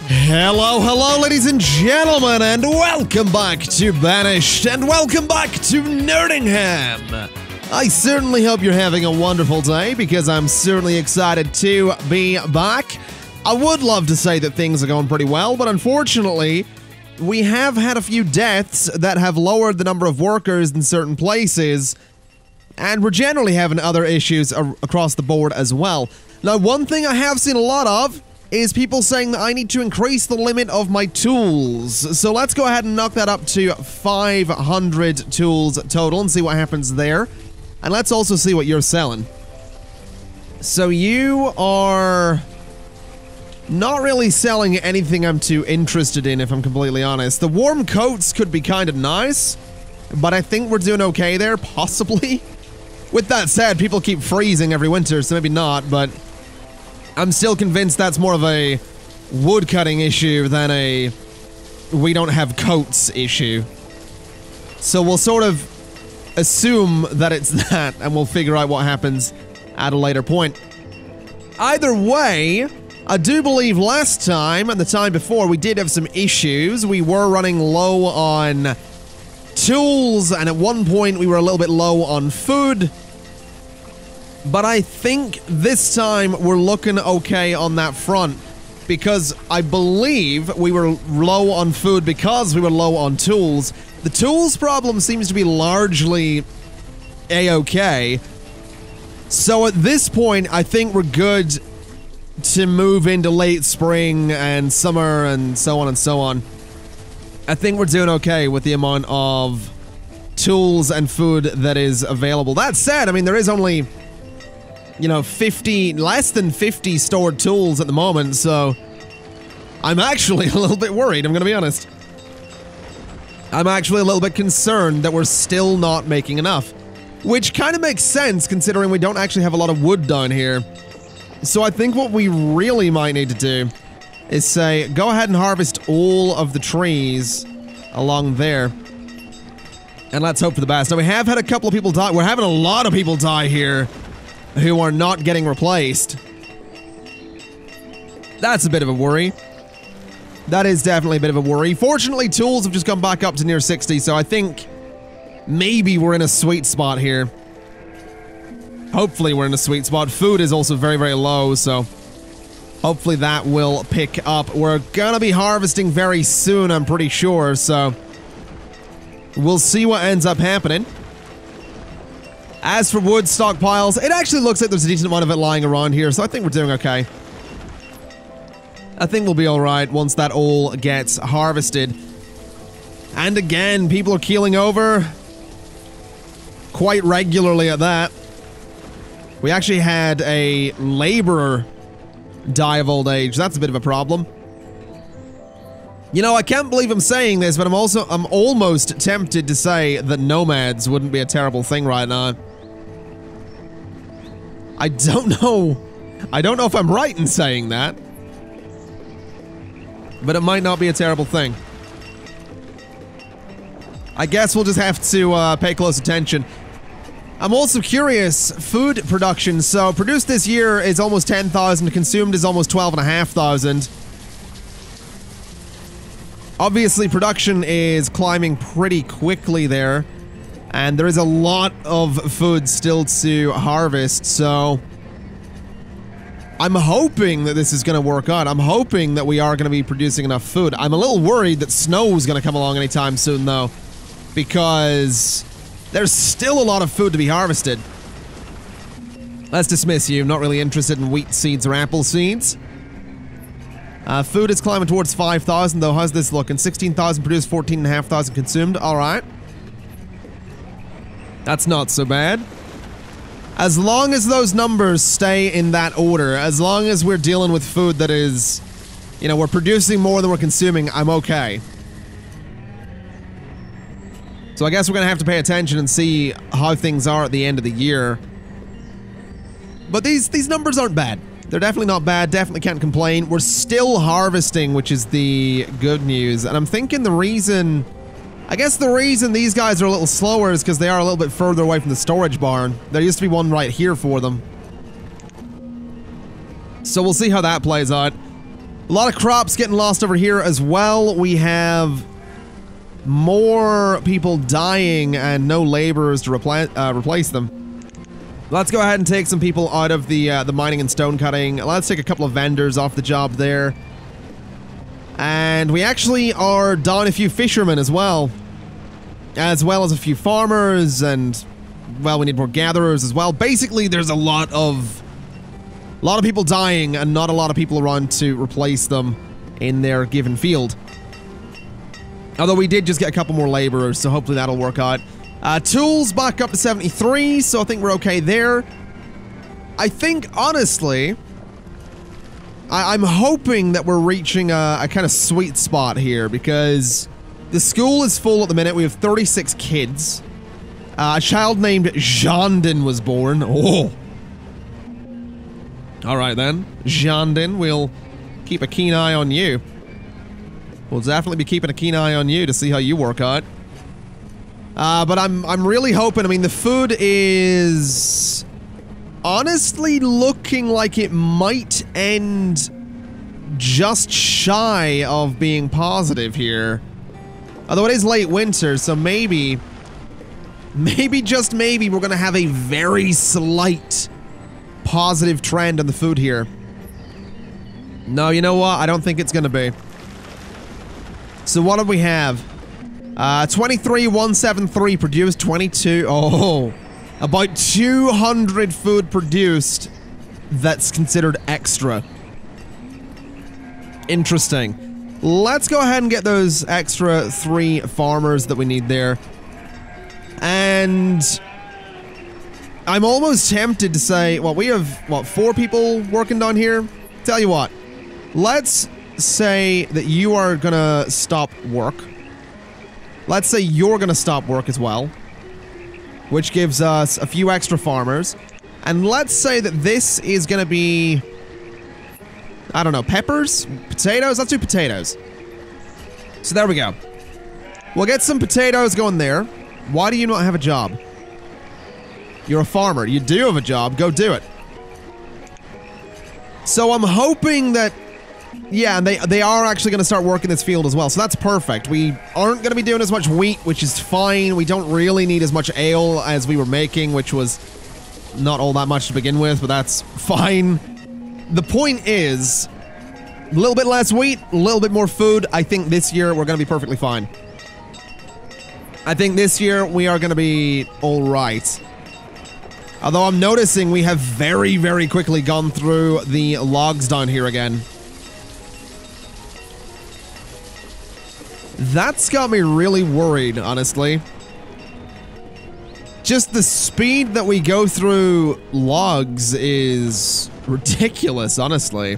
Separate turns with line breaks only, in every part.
Hello, ladies and gentlemen, and welcome back to Banished, and welcome back to Nerdingham. I certainly hope you're having a wonderful day, because I'm certainly excited to be back. I would love to say that things are going pretty well, but unfortunately, we have had a few deaths that have lowered the number of workers in certain places, and we're generally having other issues across the board as well. Now, one thing I have seen a lot of is people saying that I need to increase the limit of my tools. So let's go ahead and knock that up to 500 tools total and see what happens there. And let's also see what you're selling. So you are not really selling anything I'm too interested in, if I'm completely honest. The warm coats could be kind of nice, but I think we're doing okay there, possibly. With that said, people keep freezing every winter, so maybe not, but I'm still convinced that's more of a wood-cutting issue than a we don't have coats issue. So we'll sort of assume that it's that, and we'll figure out what happens at a later point. Either way, I do believe last time and the time before we did have some issues. We were running low on tools, and at one point we were a little bit low on food. But I think this time we're looking okay on that front, because I believe we were low on food because we were low on tools. The tools problem seems to be largely a-okay. So at this point, I think we're good to move into late spring and summer and so on and so on. I think we're doing okay with the amount of tools and food that is available. That said, I mean, there is only, you know, less than 50 stored tools at the moment, so I'm actually a little bit worried, I'm gonna be honest. I'm actually a little bit concerned that we're still not making enough, which kind of makes sense considering we don't actually have a lot of wood down here. So I think what we really might need to do is say, go ahead and harvest all of the trees along there, and let's hope for the best. Now, we have had a couple of people die. We're having a lot of people die here who are not getting replaced. That's a bit of a worry. That is definitely a bit of a worry. Fortunately, tools have just come back up to near 60, so I think maybe we're in a sweet spot here. Hopefully we're in a sweet spot. Food is also very, very low, so hopefully that will pick up. We're gonna be harvesting very soon, I'm pretty sure, so we'll see what ends up happening. As for wood stockpiles, it actually looks like there's a decent amount of it lying around here, so I think we're doing okay. I think we'll be alright once that all gets harvested. And again, people are keeling over quite regularly at that. We actually had a laborer die of old age. That's a bit of a problem. You know, I can't believe I'm saying this, but I'm almost tempted to say that nomads wouldn't be a terrible thing right now. I don't know if I'm right in saying that, but it might not be a terrible thing. I guess we'll just have to pay close attention. I'm also curious, food production. So produced this year is almost 10,000, consumed is almost 12,500. Obviously, production is climbing pretty quickly there, and there is a lot of food still to harvest, so I'm hoping that this is going to work out. I'm hoping that we are going to be producing enough food. I'm a little worried that snow is going to come along anytime soon, though, because there's still a lot of food to be harvested. Let's dismiss you. Not really interested in wheat seeds or apple seeds. Food is climbing towards 5,000, though. How's this looking? 16,000 produced, 14,500 consumed. Alright. That's not so bad. As long as those numbers stay in that order, as long as we're dealing with food that is, you know, we're producing more than we're consuming, I'm okay. So I guess we're gonna have to pay attention and see how things are at the end of the year. But these numbers aren't bad. They're definitely not bad, definitely can't complain. We're still harvesting, which is the good news. And I'm thinking the reason... I guess the reason these guys are a little slower is because they are a little bit further away from the storage barn. There used to be one right here for them. So we'll see how that plays out. A lot of crops getting lost over here as well. We have more people dying and no laborers to replace them. Let's go ahead and take some people out of the mining and stone cutting. Let's take a couple of vendors off the job there. And we actually are down a few fishermen as well as a few farmers, and, well, we need more gatherers as well. Basically, there's a lot of people dying and not a lot of people around to replace them in their given field. Although we did just get a couple more laborers, so hopefully that'll work out. Tools back up to 73, so I think we're okay there. I think, honestly, I'm hoping that we're reaching a kind of sweet spot here, because the school is full at the minute. We have 36 kids. A child named Jandin was born. Oh. Alright then. Jandin, we'll keep a keen eye on you. We'll definitely be keeping a keen eye on you to see how you work out. But I'm really hoping, I mean, the food is honestly looking like it might end just shy of being positive here. Although it is late winter, so maybe, just maybe, we're gonna have a very slight positive trend on the food here. No, you know what? I don't think it's gonna be. So what do we have? 23,173 produced, 22. Oh, about 200 food produced that's considered extra. Interesting. Let's go ahead and get those extra 3 farmers that we need there. And I'm almost tempted to say, well, we have, what, 4 people working down here? Tell you what, let's say that you are gonna stop work. Let's say you're gonna stop work as well, which gives us a few extra farmers. And let's say that this is gonna be, I don't know, peppers? Potatoes? Let's do potatoes. So there we go. We'll get some potatoes going there. Why do you not have a job? You're a farmer. You do have a job. Go do it. So I'm hoping that, yeah, and they are actually going to start working this field as well. So that's perfect. We aren't going to be doing as much wheat, which is fine. We don't really need as much ale as we were making, which was not all that much to begin with, but that's fine. The point is, a little bit less wheat, a little bit more food. I think this year we're going to be perfectly fine. I think this year we are going to be all right. Although I'm noticing we have very, very quickly gone through the logs down here again. That's got me really worried, honestly. Just the speed that we go through logs is ridiculous, honestly.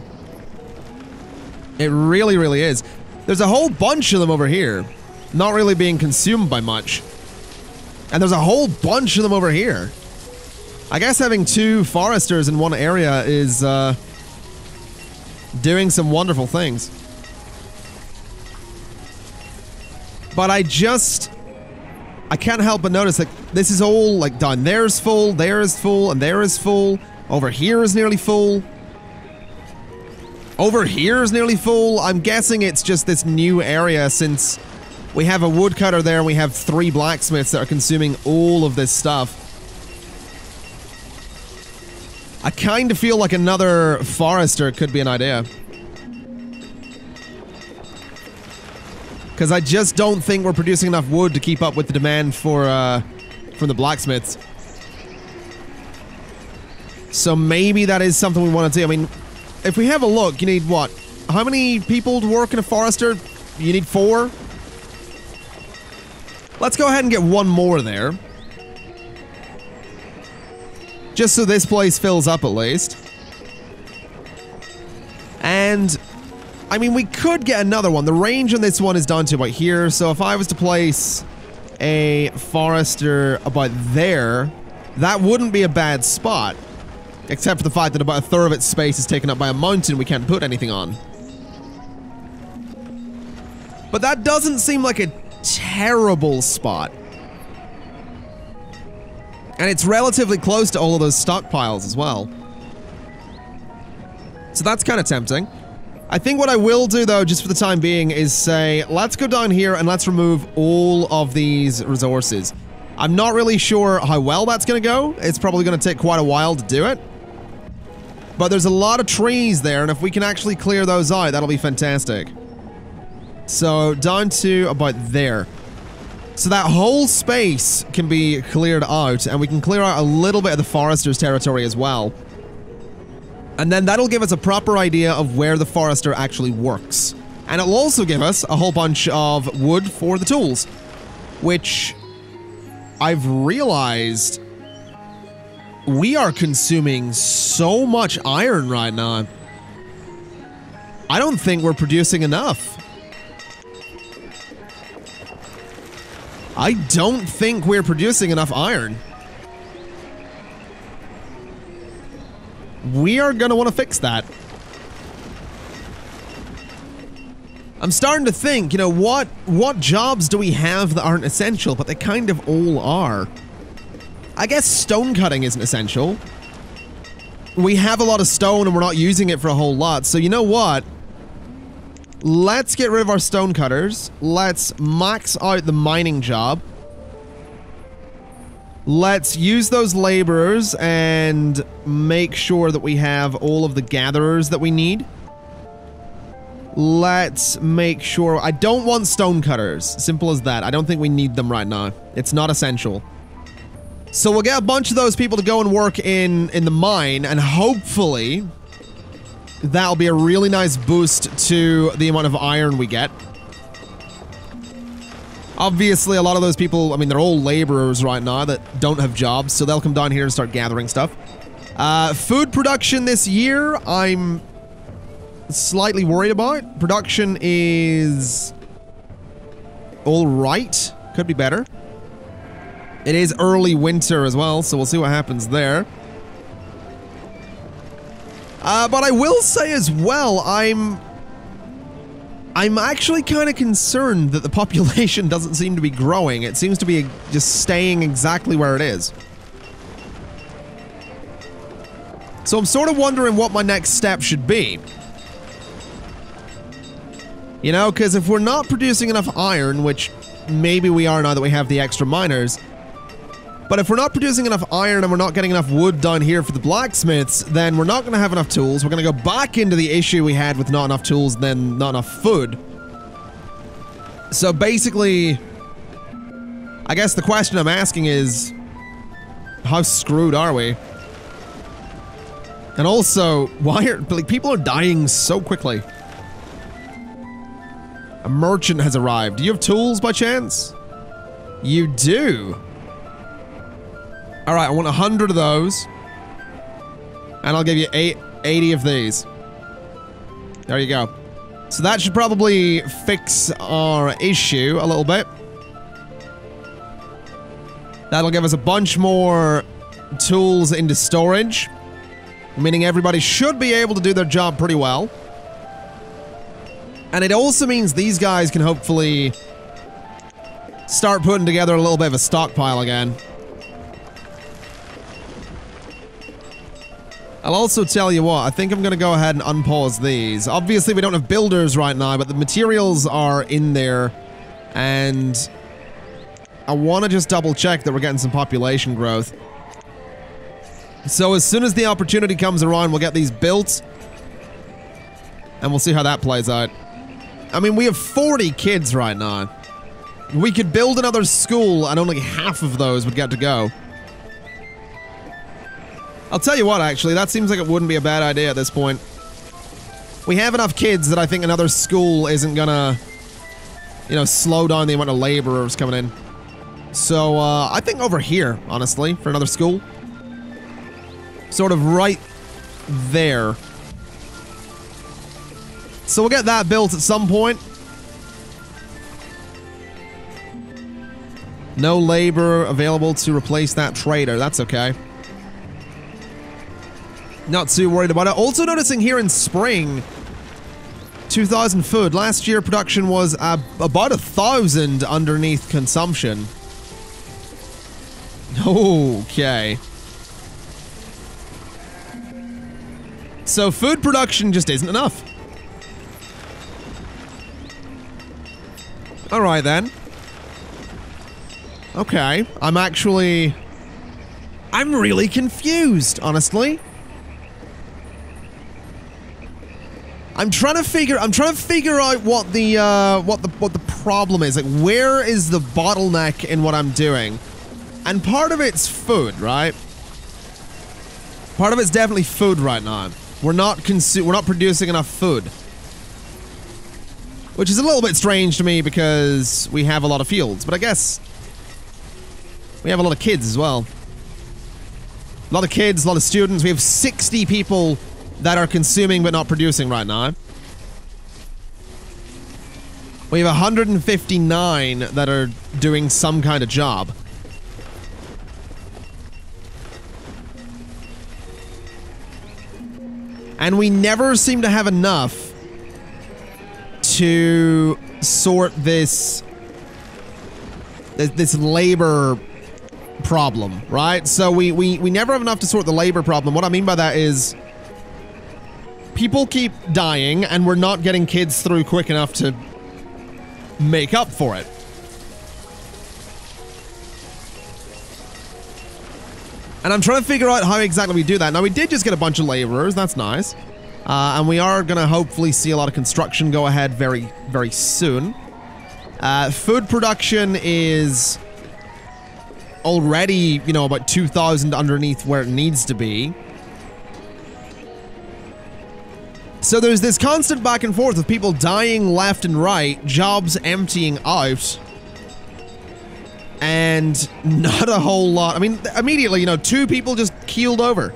It really, really is. There's a whole bunch of them over here, not really being consumed by much. And there's a whole bunch of them over here. I guess having 2 foresters in one area is doing some wonderful things. But I can't help but notice that this is all like done. There's full, there is full, and there is full. Over here is nearly full. Over here is nearly full. I'm guessing it's just this new area since we have a woodcutter there and we have 3 blacksmiths that are consuming all of this stuff. I kind of feel like another forester could be an idea. Because I just don't think we're producing enough wood to keep up with the demand for from the blacksmiths. So maybe that is something we want to do. I mean, if we have a look, you need what? How many people to work in a forester? You need 4? Let's go ahead and get 1 more there. Just so this place fills up at least. And, I mean, we could get another one. The range on this one is down to about here. So if I was to place a forester about there, that wouldn't be a bad spot. Except for the fact that about 1/3 of its space is taken up by a mountain we can't put anything on. But that doesn't seem like a terrible spot. And it's relatively close to all of those stockpiles as well. So that's kind of tempting. I think what I will do, though, just for the time being, is say, let's go down here and let's remove all of these resources. I'm not really sure how well that's going to go. It's probably going to take quite a while to do it. But there's a lot of trees there, and if we can actually clear those out, that'll be fantastic. So, down to about there. So that whole space can be cleared out, and we can clear out a little bit of the Forester's territory as well. And then that'll give us a proper idea of where the Forester actually works. And it'll also give us a whole bunch of wood for the tools, which I've realized we are consuming so much iron right now. I don't think we're producing enough. I don't think we're producing enough iron. We are going to want to fix that. I'm starting to think, you know, what jobs do we have that aren't essential, but they kind of all are. I guess stone cutting isn't essential. We have a lot of stone and we're not using it for a whole lot, so you know what? Let's get rid of our stone cutters. Let's max out the mining job. Let's use those laborers and make sure that we have all of the gatherers that we need. Let's make sure... I don't want stone cutters. Simple as that. I don't think we need them right now. It's not essential. So we'll get a bunch of those people to go and work in the mine, and hopefully that'll be a really nice boost to the amount of iron we get. Obviously, a lot of those people, I mean, they're all laborers right now that don't have jobs, so they'll come down here and start gathering stuff. Food production this year, I'm slightly worried about. Production is all right. Could be better. It is early winter as well, so we'll see what happens there. But I will say as well, I'm actually kind of concerned that the population doesn't seem to be growing. It seems to be just staying exactly where it is. So I'm sort of wondering what my next step should be. You know, because if we're not producing enough iron, which maybe we are now that we have the extra miners, but if we're not producing enough iron and we're not getting enough wood down here for the blacksmiths, then we're not going to have enough tools. We're going to go back into the issue we had with not enough tools and then not enough food. So basically, I guess the question I'm asking is, how screwed are we? And also, why are, like, people are dying so quickly? A merchant has arrived. Do you have tools by chance? You do. Alright, I want 100 of those. And I'll give you 80 of these. There you go. So that should probably fix our issue a little bit. That'll give us a bunch more tools into storage. Meaning everybody should be able to do their job pretty well. And it also means these guys can hopefully start putting together a little bit of a stockpile again. I'll also tell you what, I think I'm going to go ahead and unpause these. Obviously, we don't have builders right now, but the materials are in there. And I want to just double check that we're getting some population growth. So as soon as the opportunity comes around, we'll get these built. And we'll see how that plays out. I mean, we have 40 kids right now. We could build another school and only half of those would get to go. I'll tell you what, actually, that seems like it wouldn't be a bad idea at this point. We have enough kids that I think another school isn't gonna, you know, slow down the amount of laborers coming in. So, I think over here, honestly, for another school. Sort of right there. So we'll get that built at some point. No labor available to replace that trader. That's okay. Not too worried about it. Also noticing here in spring, 2,000 food. Last year production was about 1,000 underneath consumption. Okay. So food production just isn't enough. Alright then. Okay. I'm really confused, honestly. I'm trying to figure out what the problem is. Like, where is the bottleneck in what I'm doing? And part of it's food, right? Part of it's definitely food right now. We're not producing enough food. Which is a little bit strange to me because we have a lot of fields, but I guess we have a lot of kids as well. A lot of kids, a lot of students. We have 60 people that are consuming but not producing right now. We have 159 that are doing some kind of job. And we never seem to have enough to sort this labor problem, right? So we never have enough to sort the labor problem. What I mean by that is people keep dying and we're not getting kids through quick enough to make up for it. And I'm trying to figure out how exactly we do that. Now, we did just get a bunch of laborers. That's nice. And we are going to hopefully see a lot of construction go ahead very, very soon. Food production is already, you know, about 2,000 underneath where it needs to be. So there's this constant back and forth of people dying left and right, jobs emptying out, and not a whole lot. I mean, immediately, you know, 2 people just keeled over.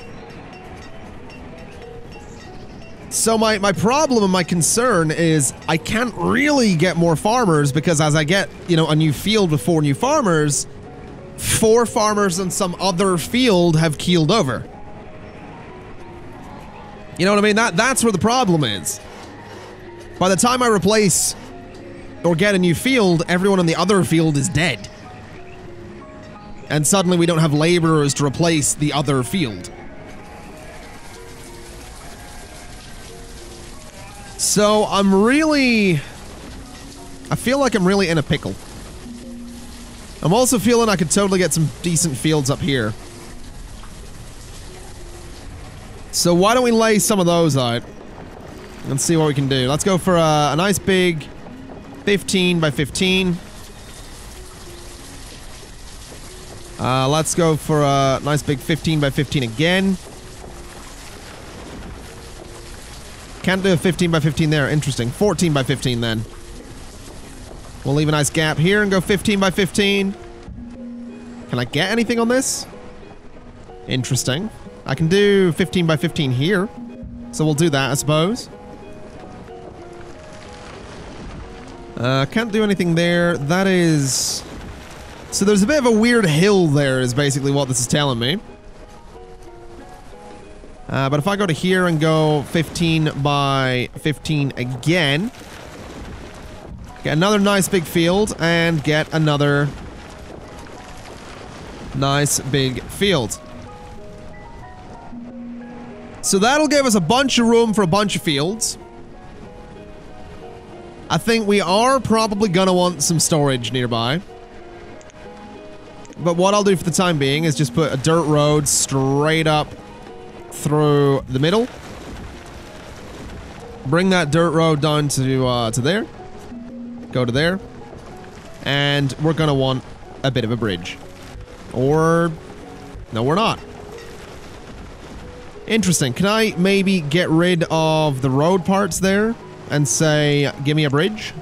So my problem and my concern is I can't really get more farmers because as I get, you know, a new field with 4 new farmers, 4 farmers on some other field have keeled over. You know what I mean? That's where the problem is. By the time I replace or get a new field, everyone on the other field is dead. And suddenly we don't have laborers to replace the other field. So I feel like I'm really in a pickle. I'm also feeling I could totally get some decent fields up here. So why don't we lay some of those out and see what we can do. Let's go for a nice big 15 by 15. Let's go for a nice big 15 by 15 again. Can't do a 15 by 15 there. Interesting. 14 by 15 then. We'll leave a nice gap here and go 15 by 15. Can I get anything on this? Interesting. I can do 15 by 15 here. So we'll do that, I suppose. Can't do anything there. That is... So there's a bit of a weird hill there is basically what this is telling me. But if I go to here and go 15 by 15 again, get another nice big field and get another nice big field. So that'll give us a bunch of room for a bunch of fields. I think we are probably gonna want some storage nearby. But what I'll do for the time being is just put a dirt road straight up through the middle. Bring that dirt road down to there. Go to there. And we're gonna want a bit of a bridge. Or... no, we're not. Interesting. Can I maybe get rid of the road parts there and say, give me a bridge?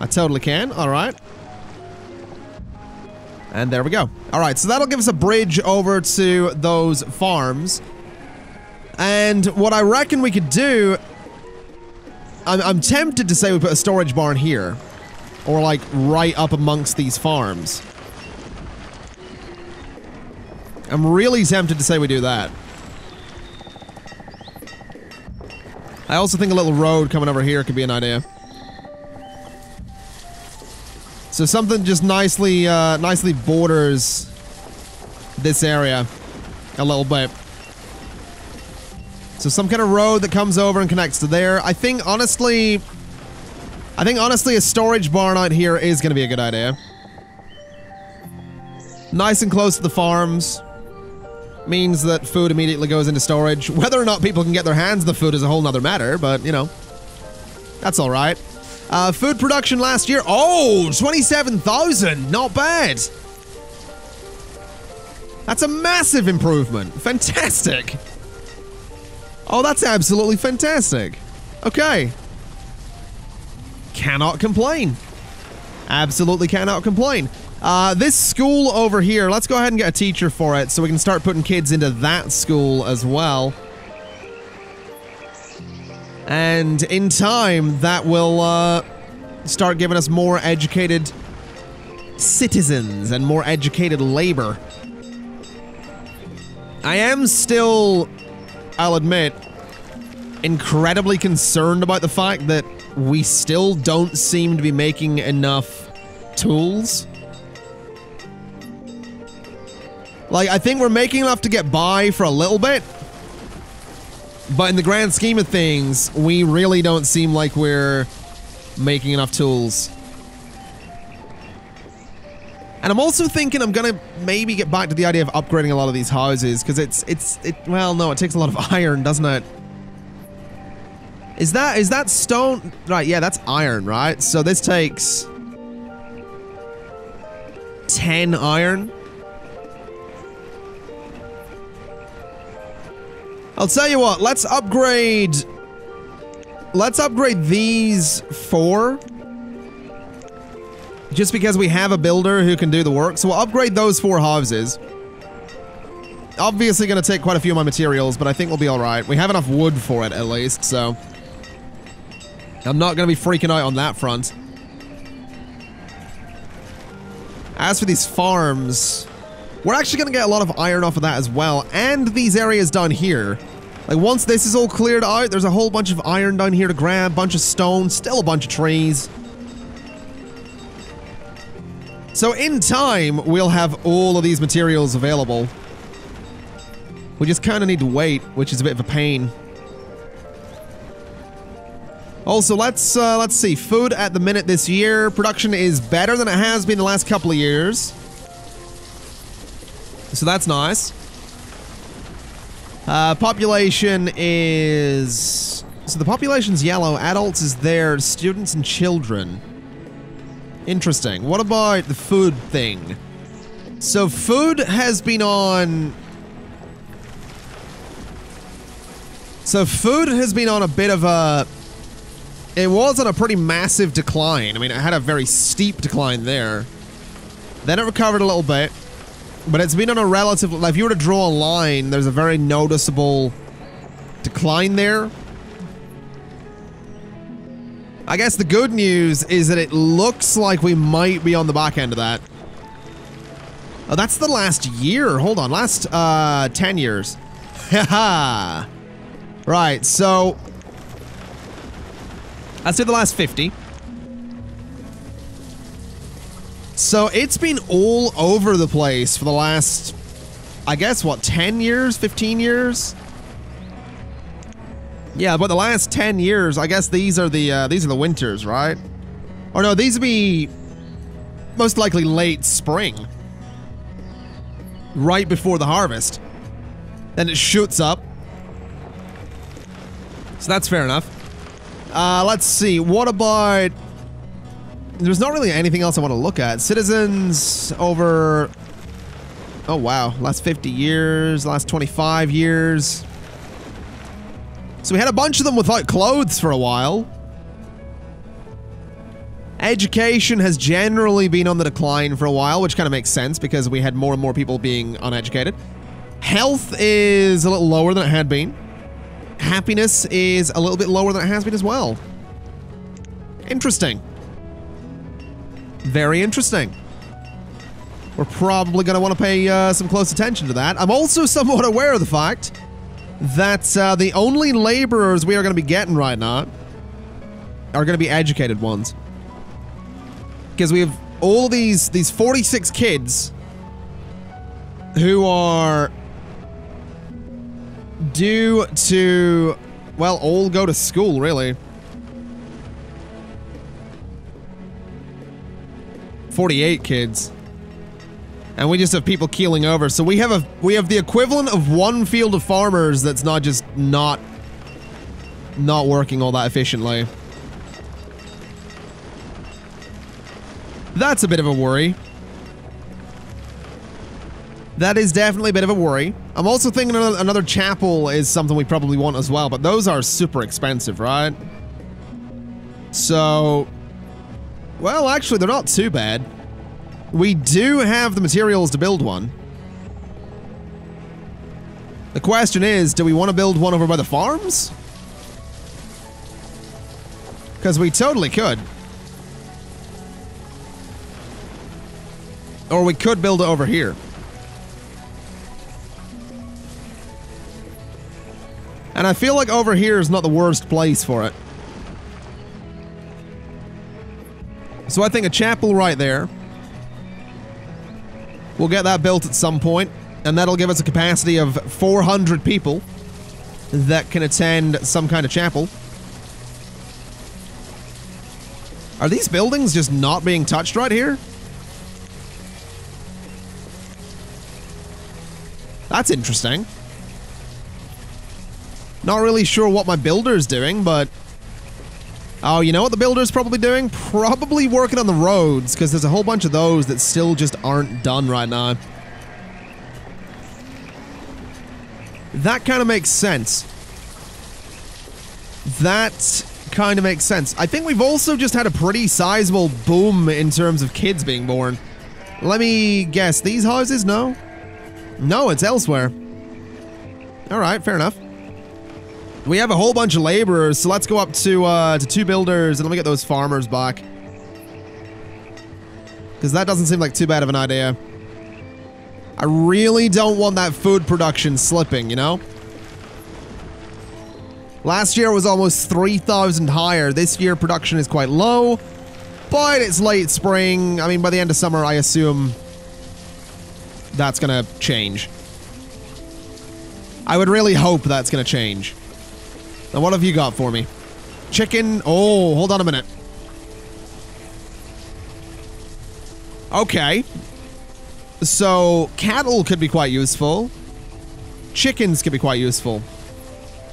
I totally can. Alright. And there we go. Alright, so that'll give us a bridge over to those farms. And what I reckon we could do... I'm tempted to say we put a storage barn here. Or like right up amongst these farms. I'm really tempted to say we do that. I also think a little road coming over here could be an idea. So something just nicely borders this area a little bit. So some kind of road that comes over and connects to there. I think, honestly, I think, honestly, a storage barn out here is going to be a good idea. Nice and close to the farms. Means that food immediately goes into storage. Whether or not people can get their hands on the food is a whole nother matter, but, you know. That's alright. Food production last year. Oh, 27,000. Not bad. That's a massive improvement. Fantastic. Oh, that's absolutely fantastic. Okay. Cannot complain. Absolutely cannot complain. This school over here, let's go ahead and get a teacher for it so we can start putting kids into that school as well. And in time, that will start giving us more educated citizens and more educated labor. I am still, I'll admit, incredibly concerned about the fact that we still don't seem to be making enough tools. Like, I think we're making enough to get by for a little bit. But in the grand scheme of things, we really don't seem like we're making enough tools. And I'm also thinking I'm gonna maybe get back to the idea of upgrading a lot of these houses, because well, no, it takes a lot of iron, doesn't it? Is that stone? Right, yeah, that's iron, right? So this takes 10 iron. I'll tell you what, let's upgrade these 4. Just because we have a builder who can do the work. So we'll upgrade those 4 houses. Obviously gonna take quite a few of my materials, but I think we'll be alright. We have enough wood for it, at least, so I'm not gonna be freaking out on that front. As for these farms, we're actually gonna get a lot of iron off of that as well, and these areas down here. Like, once this is all cleared out, there's a whole bunch of iron down here to grab, bunch of stone, still a bunch of trees. So in time, we'll have all of these materials available. We just kind of need to wait, which is a bit of a pain. Also, let's see. Food at the minute this year. Production is better than it has been the last couple of years. So that's nice. Population is... So the population's yellow. Adults is there. Students and children. Interesting. What about the food thing? So food has been on... So food has been on a bit of a... It was on a pretty massive decline. I mean, it had a very steep decline there. Then it recovered a little bit. But it's been on a relative... Like, if you were to draw a line, there's a very noticeable decline there. I guess the good news is that it looks like we might be on the back end of that. Oh, that's the last year. Hold on. Last, 10 years. Haha. Right, so... Let's do the last 50. So it's been all over the place for the last, I guess, what, 10 years? 15 years? Yeah, but the last 10 years, I guess these are the winters, right? Or no, these would be most likely late spring. Right before the harvest. Then it shoots up. So that's fair enough. Let's see, what about... There's not really anything else I want to look at. Citizens over... Oh wow, last 50 years, last 25 years. So we had a bunch of them without clothes for a while. Education has generally been on the decline for a while, which kind of makes sense because we had more and more people being uneducated. Health is a little lower than it had been. Happiness is a little bit lower than it has been as well. Interesting. Very interesting. We're probably going to want to pay some close attention to that. I'm also somewhat aware of the fact that the only laborers we are going to be getting right now are going to be educated ones. Because we have all these 46 kids who are due to, well, all go to school, really. 48 kids. And we just have people keeling over. So we have the equivalent of one field of farmers that's not working all that efficiently. That's a bit of a worry. That is definitely a bit of a worry. I'm also thinking another chapel is something we probably want as well, but those are super expensive, right? So, well, actually, they're not too bad. We do have the materials to build one. The question is, do we want to build one over by the farms? Because we totally could. Or we could build it over here. And I feel like over here is not the worst place for it. So I think a chapel right there. We'll get that built at some point, and that'll give us a capacity of 400 people that can attend some kind of chapel. Are these buildings just not being touched right here? That's interesting. Not really sure what my builder's doing, but... Oh, you know what the builder's probably doing? Probably working on the roads, because there's a whole bunch of those that still just aren't done right now. That kind of makes sense. That kind of makes sense. I think we've also just had a pretty sizable boom in terms of kids being born. Let me guess. These houses? No? No, it's elsewhere. Alright, fair enough. We have a whole bunch of laborers, so let's go up to 2 builders and let me get those farmers back. Because that doesn't seem like too bad of an idea. I really don't want that food production slipping, you know? Last year was almost 3,000 higher. This year production is quite low, but it's late spring. I mean, by the end of summer, I assume that's gonna change. I would really hope that's gonna change. Now, what have you got for me? Chicken. Oh, hold on a minute. Okay. So, cattle could be quite useful. Chickens could be quite useful.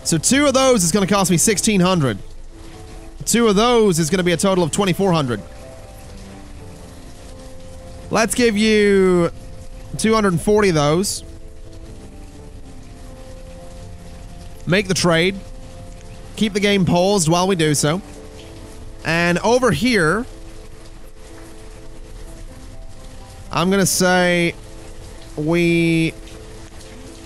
So, 2 of those is going to cost me 1,600. 2 of those is going to be a total of 2,400. Let's give you 240 of those. Make the trade. Keep the game paused while we do so. And over here, I'm gonna say we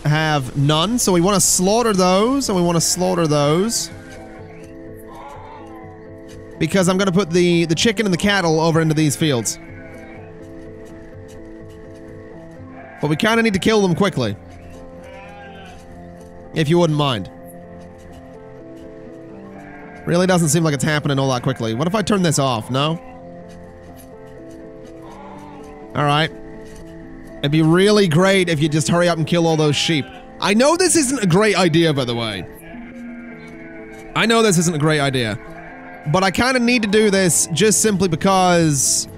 have none. So we want to slaughter those, and we want to slaughter those. Because I'm gonna put the chicken and the cattle over into these fields. But we kind of need to kill them quickly. If you wouldn't mind. Really doesn't seem like it's happening all that quickly. What if I turn this off? No? Alright. It'd be really great if you just hurry up and kill all those sheep. I know this isn't a great idea, by the way. I know this isn't a great idea. But I kind of need to do this just simply because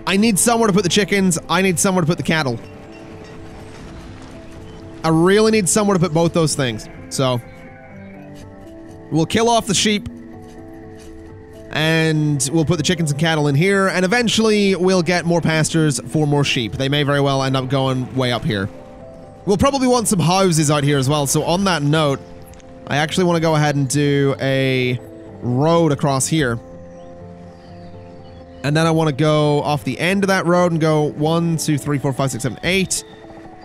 I need somewhere to put the chickens. I need somewhere to put the cattle. I really need somewhere to put both those things. So... we'll kill off the sheep, and we'll put the chickens and cattle in here, and eventually we'll get more pastures for more sheep. They may very well end up going way up here. We'll probably want some houses out here as well, so on that note, I actually want to go ahead and do a road across here. And then I want to go off the end of that road and go 1, 2, 3, 4, 5, 6, 7, 8,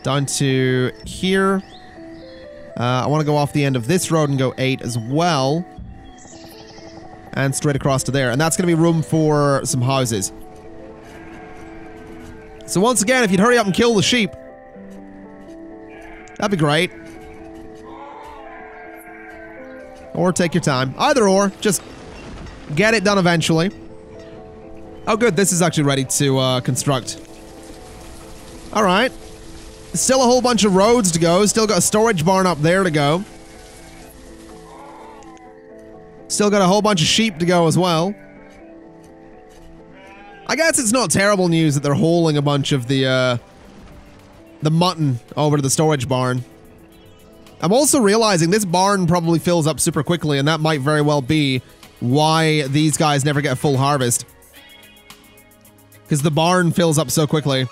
down to here. I want to go off the end of this road and go 8 as well. And straight across to there. And that's going to be room for some houses. So once again, if you'd hurry up and kill the sheep, that'd be great. Or take your time. Either or. Just get it done eventually. Oh good, this is actually ready to construct. Alright. Still a whole bunch of roads to go. Still got a storage barn up there to go. Still got a whole bunch of sheep to go as well. I guess it's not terrible news that they're hauling a bunch of the mutton over to the storage barn. I'm also realizing this barn probably fills up super quickly, and that might very well be why these guys never get a full harvest. Because the barn fills up so quickly.